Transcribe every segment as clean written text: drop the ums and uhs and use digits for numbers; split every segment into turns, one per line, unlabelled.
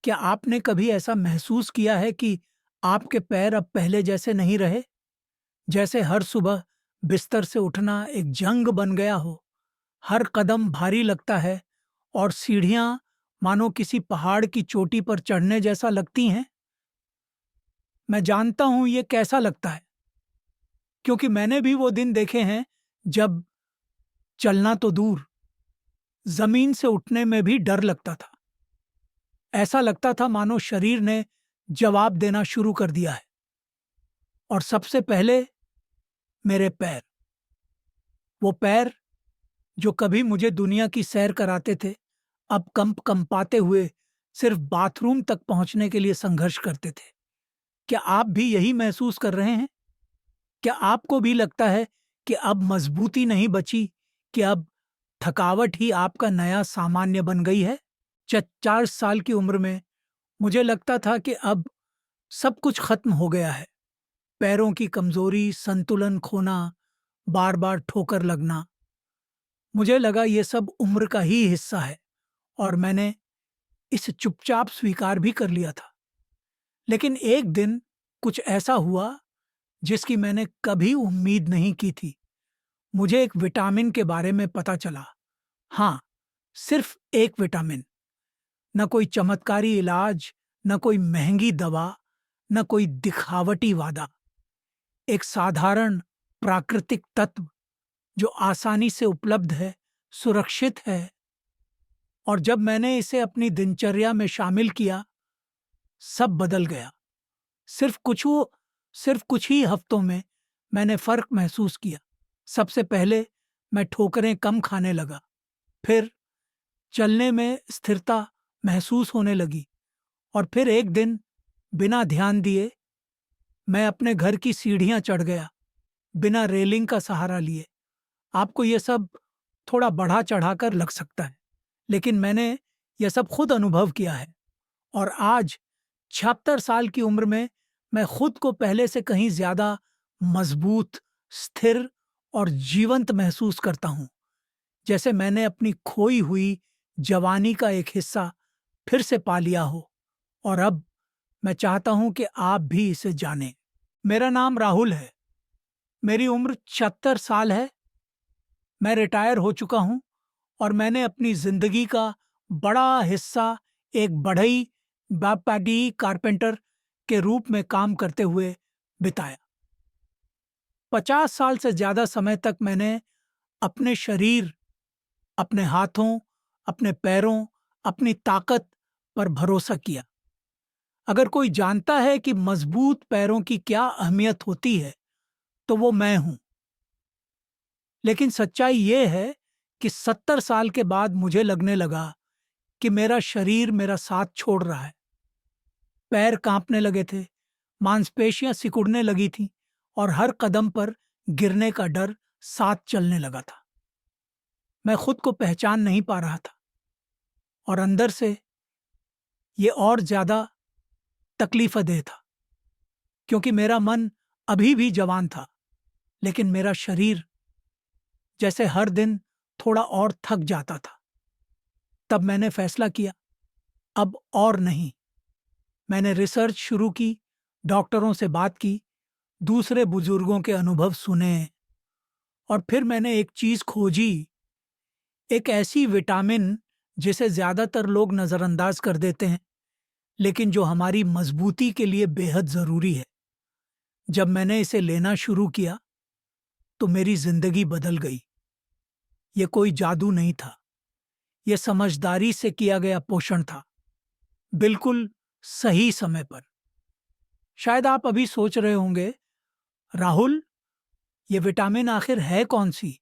क्या आपने कभी ऐसा महसूस किया है कि आपके पैर अब पहले जैसे नहीं रहे? जैसे हर सुबह बिस्तर से उठना एक जंग बन गया हो, हर कदम भारी लगता है और सीढ़ियां मानो किसी पहाड़ की चोटी पर चढ़ने जैसा लगती हैं? मैं जानता हूं ये कैसा लगता है, क्योंकि मैंने भी वो दिन देखे हैं जब चलना तो दूर, जमीन से उठने में भी डर लगता था। ऐसा लगता था मानो शरीर ने जवाब देना शुरू कर दिया है। और सबसे पहले मेरे पैर, वो पैर जो कभी मुझे दुनिया की सैर कराते थे, अब कंपाते हुए सिर्फ बाथरूम तक पहुंचने के लिए संघर्ष करते थे। क्या आप भी यही महसूस कर रहे हैं? क्या आपको भी लगता है कि अब मजबूती नहीं बची, कि अब थकावट ही आपका नया सामान्य बन गई है? 4 साल की उम्र में मुझे लगता था कि अब सब कुछ खत्म हो गया है। पैरों की कमजोरी, संतुलन खोना, बार बार ठोकर लगना। मुझे लगा ये सब उम्र का ही हिस्सा है और मैंने इसे चुपचाप स्वीकार भी कर लिया था। लेकिन एक दिन कुछ ऐसा हुआ जिसकी मैंने कभी उम्मीद नहीं की थी। मुझे एक विटामिन के बारे में पता चला। हाँ, सिर्फ एक विटामिन। न कोई चमत्कारी इलाज, न कोई महंगी दवा, न कोई दिखावटी वादा। एक साधारण प्राकृतिक तत्व जो आसानी से उपलब्ध है, सुरक्षित है। और जब मैंने इसे अपनी दिनचर्या में शामिल किया, सब बदल गया। सिर्फ कुछ वो सिर्फ कुछ ही हफ्तों में मैंने फर्क महसूस किया। सबसे पहले मैं ठोकरें कम खाने लगा। फिर चलने में स्थिरता महसूस होने लगी। और फिर एक दिन बिना ध्यान दिए मैं अपने घर की सीढ़ियां चढ़ गया, बिना रेलिंग का सहारा लिए। आपको यह सब थोड़ा बढ़ा चढ़ाकर लग सकता है, लेकिन मैंने यह सब खुद अनुभव किया है। और आज 76 साल की उम्र में मैं खुद को पहले से कहीं ज्यादा मजबूत, स्थिर और जीवंत महसूस करता हूं। जैसे मैंने अपनी खोई हुई जवानी का एक हिस्सा फिर से पा लिया हो। और अब मैं चाहता हूं कि आप भी इसे जानें। मेरा नाम राहुल है। मेरी उम्र 76 साल है। मैं रिटायर हो चुका हूं और मैंने अपनी जिंदगी का बड़ा हिस्सा एक बढ़ई व्यापारी कारपेंटर के रूप में काम करते हुए बिताया। 50 साल से ज्यादा समय तक मैंने अपने शरीर, अपने हाथों, अपने पैरों, अपनी ताकत पर भरोसा किया। अगर कोई जानता है कि मजबूत पैरों की क्या अहमियत होती है, तो वो मैं हूं। लेकिन सच्चाई ये है कि 70 साल के बाद मुझे लगने लगा कि मेरा शरीर मेरा साथ छोड़ रहा है। पैर कांपने लगे थे, मांसपेशियां सिकुड़ने लगी थीं और हर कदम पर गिरने का डर साथ चलने लगा था। मैं खुद को पहचान नहीं पा रहा था और अंदर से ये और ज्यादा तकलीफदेह था, क्योंकि मेरा मन अभी भी जवान था, लेकिन मेरा शरीर जैसे हर दिन थोड़ा और थक जाता था। तब मैंने फैसला किया, अब और नहीं। मैंने रिसर्च शुरू की, डॉक्टरों से बात की, दूसरे बुजुर्गों के अनुभव सुने और फिर मैंने एक चीज खोजी, एक ऐसी विटामिन जिसे ज्यादातर लोग नजरअंदाज कर देते हैं, लेकिन जो हमारी मजबूती के लिए बेहद जरूरी है। जब मैंने इसे लेना शुरू किया तो मेरी जिंदगी बदल गई। यह कोई जादू नहीं था, यह समझदारी से किया गया पोषण था, बिल्कुल सही समय पर। शायद आप अभी सोच रहे होंगे, राहुल, ये विटामिन आखिर है कौन सी?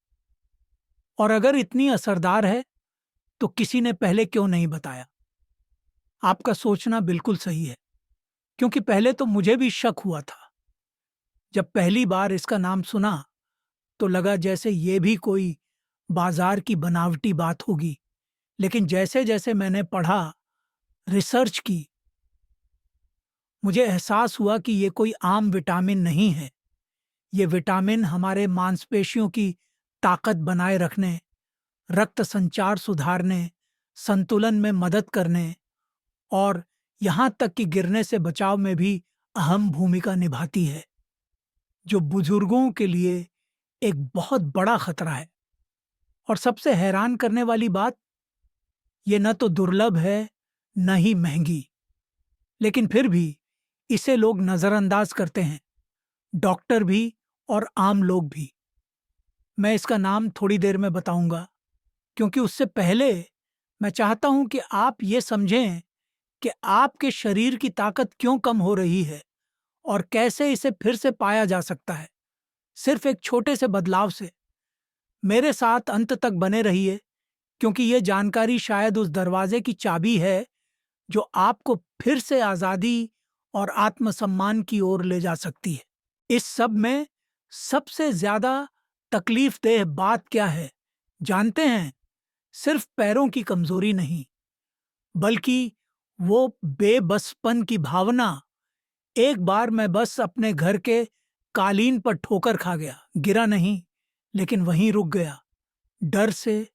और अगर इतनी असरदार है तो किसी ने पहले क्यों नहीं बताया? आपका सोचना बिल्कुल सही है, क्योंकि पहले तो मुझे भी शक हुआ था। जब पहली बार इसका नाम सुना तो लगा जैसे ये भी कोई बाजार की बनावटी बात होगी। लेकिन जैसे जैसे मैंने पढ़ा, रिसर्च की, मुझे एहसास हुआ कि ये कोई आम विटामिन नहीं है। ये विटामिन हमारे मांसपेशियों की ताकत बनाए रखने, रक्त संचार सुधारने, संतुलन में मदद करने और यहाँ तक कि गिरने से बचाव में भी अहम भूमिका निभाती है, जो बुजुर्गों के लिए एक बहुत बड़ा खतरा है। और सबसे हैरान करने वाली बात, ये न तो दुर्लभ है, न ही महंगी, लेकिन फिर भी इसे लोग नजरअंदाज करते हैं, डॉक्टर भी और आम लोग भी। मैं इसका नाम थोड़ी देर में बताऊंगा, क्योंकि उससे पहले मैं चाहता हूं कि आप ये समझें कि आपके शरीर की ताकत क्यों कम हो रही है और कैसे इसे फिर से पाया जा सकता है, सिर्फ एक छोटे से बदलाव से। मेरे साथ अंत तक बने रहिए, क्योंकि ये जानकारी शायद उस दरवाजे की चाबी है जो आपको फिर से आज़ादी और आत्मसम्मान की ओर ले जा सकती है। इस सब में सबसे ज्यादा तकलीफदेह बात क्या है, जानते हैं? सिर्फ पैरों की कमजोरी नहीं, बल्कि वो बेबसपन की भावना। एक बार मैं बस अपने घर के कालीन पर ठोकर खा गया, गिरा नहीं, लेकिन वहीं रुक गया। डर से,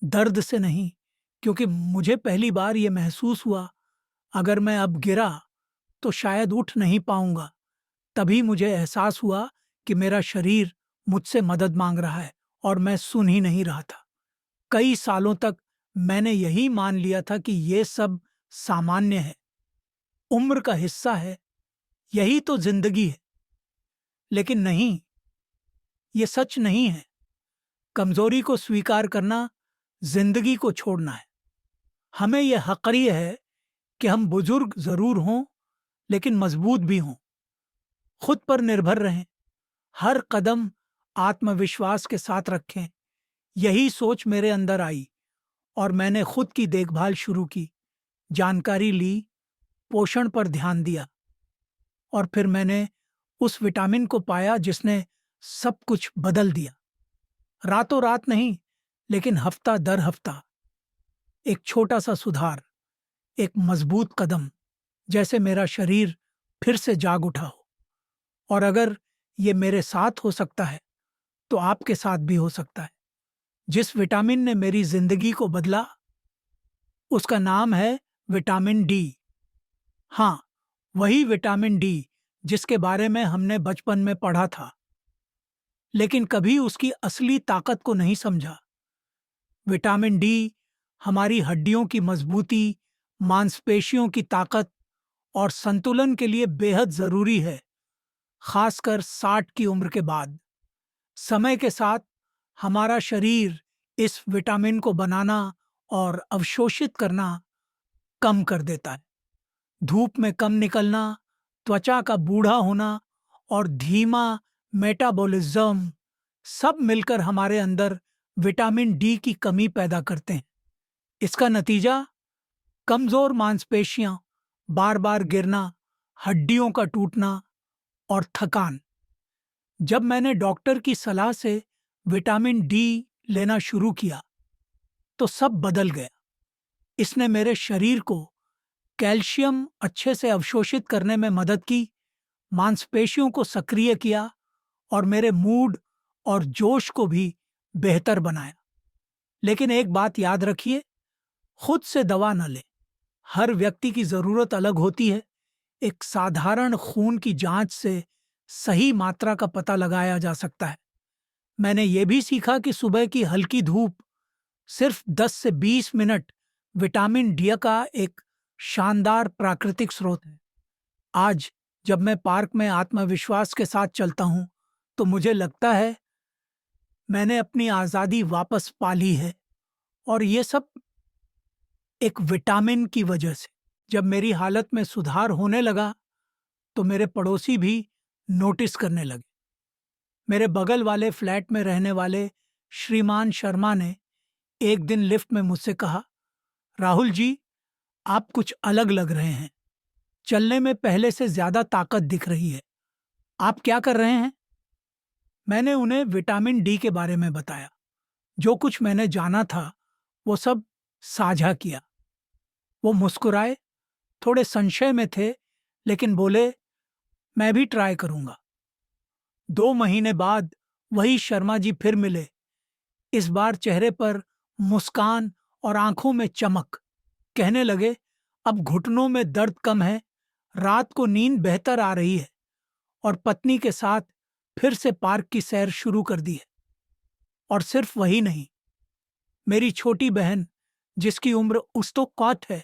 दर्द से नहीं, क्योंकि मुझे पहली बार ये महसूस हुआ, अगर मैं अब गिरा तो शायद उठ नहीं पाऊंगा। तभी मुझे एहसास हुआ कि मेरा शरीर मुझसे मदद मांग रहा है और मैं सुन ही नहीं रहा था। कई सालों तक मैंने यही मान लिया था कि ये सब सामान्य है, उम्र का हिस्सा है, यही तो जिंदगी है। लेकिन नहीं, ये सच नहीं है। कमजोरी को स्वीकार करना जिंदगी को छोड़ना है। हमें यह हक़री है कि हम बुजुर्ग जरूर हों, लेकिन मजबूत भी हों, खुद पर निर्भर रहें, हर कदम आत्मविश्वास के साथ रखें। यही सोच मेरे अंदर आई और मैंने खुद की देखभाल शुरू की, जानकारी ली, पोषण पर ध्यान दिया, और फिर मैंने उस विटामिन को पाया जिसने सब कुछ बदल दिया। रातों रात नहीं, लेकिन हफ्ता दर हफ्ता एक छोटा सा सुधार, एक मजबूत कदम, जैसे मेरा शरीर फिर से जाग उठा हो। और अगर ये मेरे साथ हो सकता है, तो आपके साथ भी हो सकता है। जिस विटामिन ने मेरी जिंदगी को बदला, उसका नाम है विटामिन डी। हाँ, वही विटामिन डी जिसके बारे में हमने बचपन में पढ़ा था, लेकिन कभी उसकी असली ताकत को नहीं समझा। विटामिन डी हमारी हड्डियों की मजबूती, मांसपेशियों की ताकत और संतुलन के लिए बेहद जरूरी है, खासकर 60 की उम्र के बाद। समय के साथ हमारा शरीर इस विटामिन को बनाना और अवशोषित करना कम कर देता है। धूप में कम निकलना, त्वचा का बूढ़ा होना और धीमा मेटाबॉलिज्म सब मिलकर हमारे अंदर विटामिन डी की कमी पैदा करते हैं। इसका नतीजा कमजोर मांसपेशियां, बार बार गिरना, हड्डियों का टूटना और थकान। जब मैंने डॉक्टर की सलाह से विटामिन डी लेना शुरू किया, तो सब बदल गया। इसने मेरे शरीर को कैल्शियम अच्छे से अवशोषित करने में मदद की, मांसपेशियों को सक्रिय किया और मेरे मूड और जोश को भी बेहतर बनाया। लेकिन एक बात याद रखिए, खुद से दवा न लें। हर व्यक्ति की जरूरत अलग होती है। एक साधारण खून की जांच से सही मात्रा का पता लगाया जा सकता है। मैंने ये भी सीखा कि सुबह की हल्की धूप, सिर्फ 10 से 20 मिनट, विटामिन डी का एक शानदार प्राकृतिक स्रोत है। आज जब मैं पार्क में आत्मविश्वास के साथ चलता हूं, तो मुझे लगता है मैंने अपनी आज़ादी वापस पा ली है। और ये सब एक विटामिन की वजह से। जब मेरी हालत में सुधार होने लगा, तो मेरे पड़ोसी भी नोटिस करने लगे। मेरे बगल वाले फ्लैट में रहने वाले श्रीमान शर्मा ने एक दिन लिफ्ट में मुझसे कहा, राहुल जी, आप कुछ अलग लग रहे हैं। चलने में पहले से ज्यादा ताकत दिख रही है। आप क्या कर रहे हैं? मैंने उन्हें विटामिन डी के बारे में बताया। जो कुछ मैंने जाना था, वो सब साझा किया। वो मुस्कुराए, थोड़े संशय में थे, लेकिन बोले, मैं भी ट्राई करूंगा। 2 महीने बाद वही शर्मा जी फिर मिले, इस बार चेहरे पर मुस्कान और आंखों में चमक। कहने लगे, अब घुटनों में दर्द कम है, रात को नींद बेहतर आ रही है और पत्नी के साथ फिर से पार्क की सैर शुरू कर दी है। और सिर्फ वही नहीं, मेरी छोटी बहन जिसकी उम्र उस तो कौत है,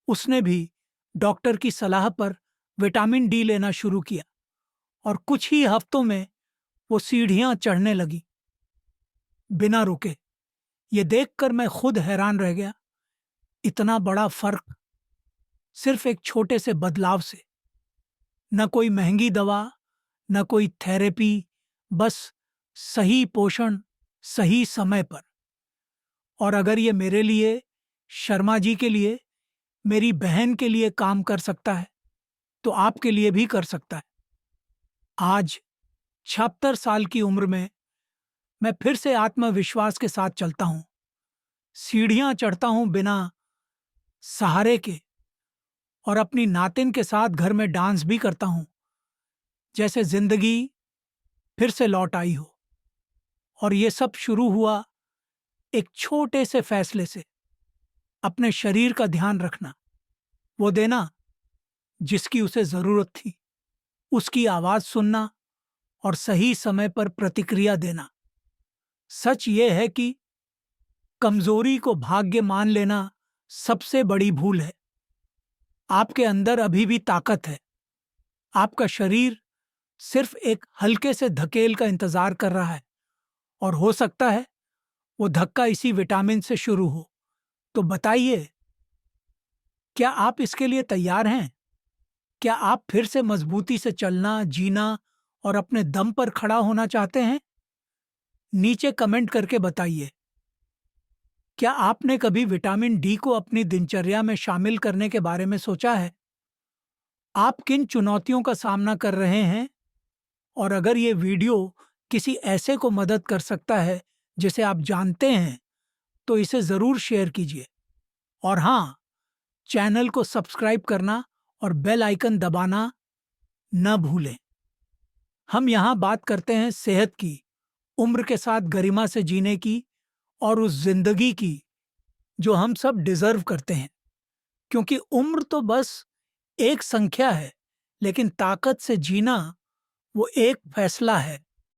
उसने भी डॉक्टर की सलाह पर विटामिन डी लेना शुरू किया और कुछ ही हफ्तों में वो सीढ़ियां चढ़ने लगी बिना रुके। ये देखकर मैं खुद हैरान रह गया। इतना बड़ा फर्क सिर्फ एक छोटे से बदलाव से। न कोई महंगी दवा, न कोई थेरेपी, बस सही पोषण सही समय पर। और अगर ये मेरे लिए, शर्मा जी के लिए, मेरी बहन के लिए काम कर सकता है तो आपके लिए भी कर सकता है। आज 76 साल की उम्र में मैं फिर से आत्मविश्वास के साथ चलता हूँ, सीढ़ियां चढ़ता हूँ बिना सहारे के, और अपनी नातिन के साथ घर में डांस भी करता हूँ जैसे जिंदगी फिर से लौट आई हो। और ये सब शुरू हुआ एक छोटे से फैसले से, अपने शरीर का ध्यान रखना, वो देना जिसकी उसे जरूरत थी, उसकी आवाज सुनना और सही समय पर प्रतिक्रिया देना। सच ये है कि कमजोरी को भाग्य मान लेना सबसे बड़ी भूल है। आपके अंदर अभी भी ताकत है। आपका शरीर सिर्फ एक हल्के से धकेल का इंतजार कर रहा है, और हो सकता है वो धक्का इसी विटामिन से शुरू हो। तो बताइए, क्या आप इसके लिए तैयार हैं? क्या आप फिर से मजबूती से चलना, जीना और अपने दम पर खड़ा होना चाहते हैं? नीचे कमेंट करके बताइए। क्या आपने कभी विटामिन डी को अपनी दिनचर्या में शामिल करने के बारे में सोचा है? आप किन चुनौतियों का सामना कर रहे हैं? और अगर ये वीडियो किसी ऐसे को मदद कर सकता है जिसे आप जानते हैं, तो इसे ज़रूर शेयर कीजिए। और हाँ, चैनल को सब्सक्राइब करना और बेल आइकन दबाना न भूलें। हम यहाँ बात करते हैं सेहत की, उम्र के साथ गरिमा से जीने की, और उस जिंदगी की जो हम सब डिजर्व करते हैं। क्योंकि उम्र तो बस एक संख्या है, लेकिन ताकत से जीना वो एक फैसला है।